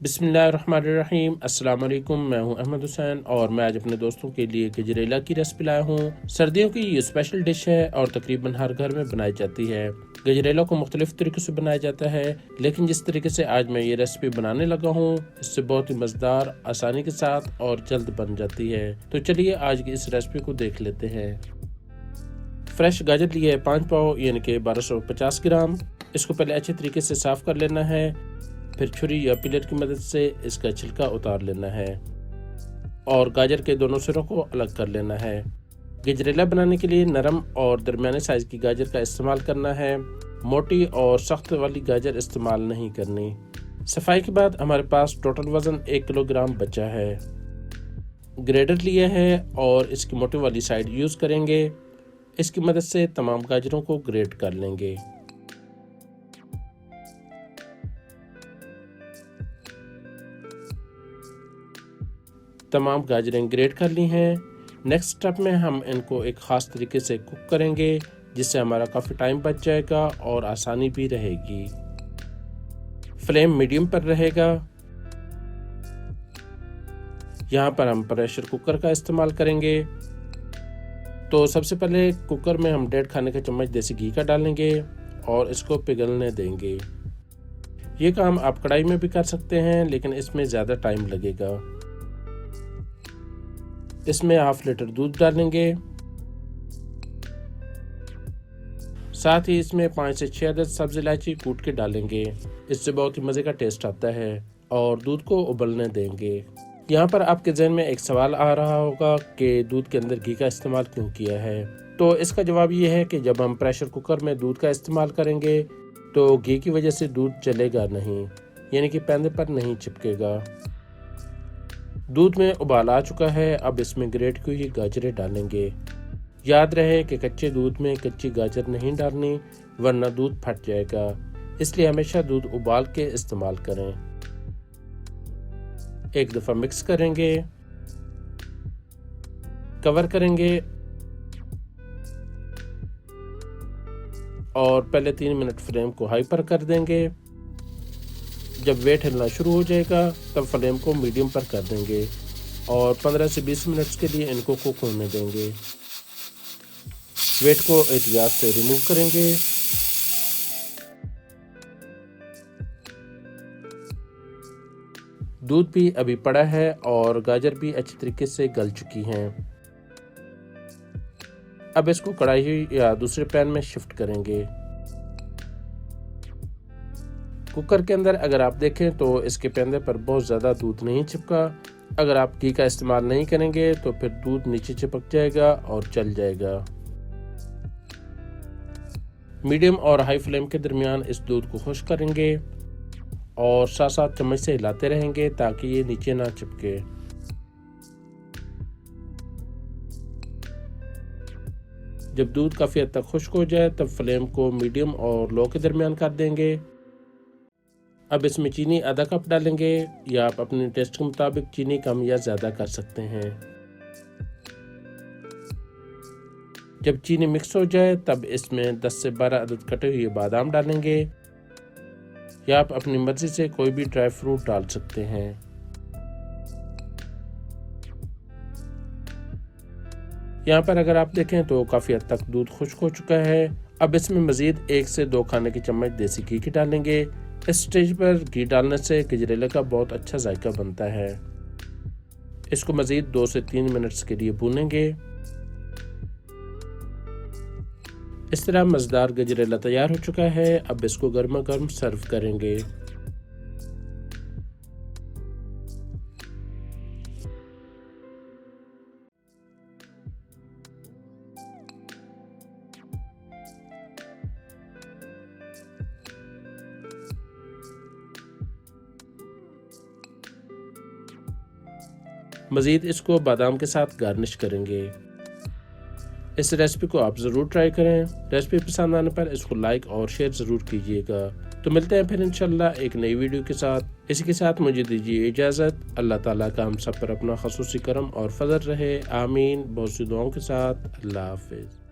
बिस्मिल्लाहिर्रहमानिर्रहीम। अस्सलाम वालेकुम। मैं हूं अहमद हुसैन और मैं आज अपने दोस्तों के लिए गजरेला की रेसिपी लाया हूं। सर्दियों की ये स्पेशल डिश है और तकरीबन हर घर में बनाई जाती है। गजरेला को मुख्तलिफ तरीक़ों से बनाया जाता है, लेकिन जिस तरीके से आज मैं ये रेसिपी बनाने लगा हूँ इससे बहुत ही मज़ेदार, आसानी के साथ और जल्द बन जाती है। तो चलिए आज की इस रेसिपी को देख लेते हैं। फ्रेश गाजर लिए है 5 पाव यानी कि 1250 ग्राम। इसको पहले अच्छे तरीके से साफ़ कर लेना है, फिर छुरी या पिलर की मदद से इसका छिलका उतार लेना है और गाजर के दोनों सिरों को अलग कर लेना है। गजरेला बनाने के लिए नरम और दरमियाने साइज़ की गाजर का इस्तेमाल करना है, मोटी और सख्त वाली गाजर इस्तेमाल नहीं करनी। सफाई के बाद हमारे पास टोटल वज़न 1 किलोग्राम बचा है। ग्रेडर लिया है और इसकी मोटी वाली साइड यूज़ करेंगे। इसकी मदद से तमाम गाजरों को ग्रेट कर लेंगे। तमाम गाजरें ग्रेट कर ली हैं। नेक्स्ट स्टेप में हम इनको एक ख़ास तरीके से कुक करेंगे, जिससे हमारा काफ़ी टाइम बच जाएगा और आसानी भी रहेगी। फ्लेम मीडियम पर रहेगा। यहाँ पर हम प्रेशर कुकर का इस्तेमाल करेंगे। तो सबसे पहले कुकर में हम 1.5 खाने का चम्मच देसी घी का डालेंगे और इसको पिघलने देंगे। ये काम आप कढ़ाई में भी कर सकते हैं, लेकिन इसमें ज़्यादा टाइम लगेगा। इसमें हाफ लीटर दूध डालेंगे। साथ ही इसमें 5 से 6 अदद सब्ज़ इलायची कूट के डालेंगे। इससे बहुत ही मज़े का टेस्ट आता है और दूध को उबलने देंगे। यहाँ पर आपके जहन में एक सवाल आ रहा होगा कि दूध के अंदर घी का इस्तेमाल क्यों किया है। तो इसका जवाब ये है कि जब हम प्रेशर कुकर में दूध का इस्तेमाल करेंगे तो घी की वजह से दूध जलेगा नहीं, यानी कि पैंदे पर नहीं चिपकेगा। दूध में उबाल आ चुका है। अब इसमें ग्रेट की हुई गाजरें डालेंगे। याद रहे कि कच्चे दूध में कच्ची गाजर नहीं डालनी, वरना दूध फट जाएगा। इसलिए हमेशा दूध उबाल के इस्तेमाल करें। एक दफ़ा मिक्स करेंगे, कवर करेंगे और पहले 3 मिनट फ्लेम को हाई पर कर देंगे। जब वेट हिलना शुरू हो जाएगा तब फ्लेम को मीडियम पर कर देंगे और 15 से 20 मिनट्स के लिए इनको कुक होने देंगे। वेट को एहतियात से रिमूव करेंगे। दूध भी अभी पड़ा है और गाजर भी अच्छी तरीके से गल चुकी हैं। अब इसको कढ़ाई या दूसरे पैन में शिफ्ट करेंगे। कुकर के अंदर अगर आप देखें तो इसके पैंदे पर बहुत ज़्यादा दूध नहीं चिपका। अगर आप घी का इस्तेमाल नहीं करेंगे तो फिर दूध नीचे चिपक जाएगा और जल जाएगा। मीडियम और हाई फ्लेम के दरमियान इस दूध को खुश्क करेंगे और साथ साथ चम्मच से हिलाते रहेंगे ताकि ये नीचे ना चिपके। जब दूध काफ़ी हद तक खुश्क हो जाए तब फ्लेम को मीडियम और लो के दरमियान कर देंगे। अब इसमें चीनी आधा कप डालेंगे, या आप अपने टेस्ट के मुताबिक चीनी कम या ज़्यादा कर सकते हैं। जब चीनी मिक्स हो जाए तब इसमें 10 से 12 अदद कटे हुए बादाम डालेंगे, या आप अपनी मर्जी से कोई भी ड्राई फ्रूट डाल सकते हैं। यहाँ पर अगर आप देखें तो काफ़ी हद तक दूध खुश्क हो चुका है। अब इसमें मज़ीद 1 से 2 खाने के चम्मच देसी घी के डालेंगे। इस स्टेज पर घी डालने से गजरेला का बहुत अच्छा जायका बनता है। इसको मज़ीद 2 से 3 मिनट्स के लिए भूनेंगे। इस तरह मज़ेदार गजरेला तैयार हो चुका है। अब इसको गर्मा गर्म सर्व करेंगे। मज़ीद इसको बादाम के साथ गार्निश करेंगे। इस रेसिपी को आप ज़रूर ट्राई करें। रेसिपी पसंद आने पर इसको लाइक और शेयर ज़रूर कीजिएगा। तो मिलते हैं फिर इंशाल्लाह एक नई वीडियो के साथ। इसी के साथ मुझे दीजिए इजाज़त। अल्लाह ताला का हम सब पर अपना ख़ुसूसी करम और फजल रहे। आमीन। बहुत सी दुआओं के साथ। अल्लाह हाफिज़।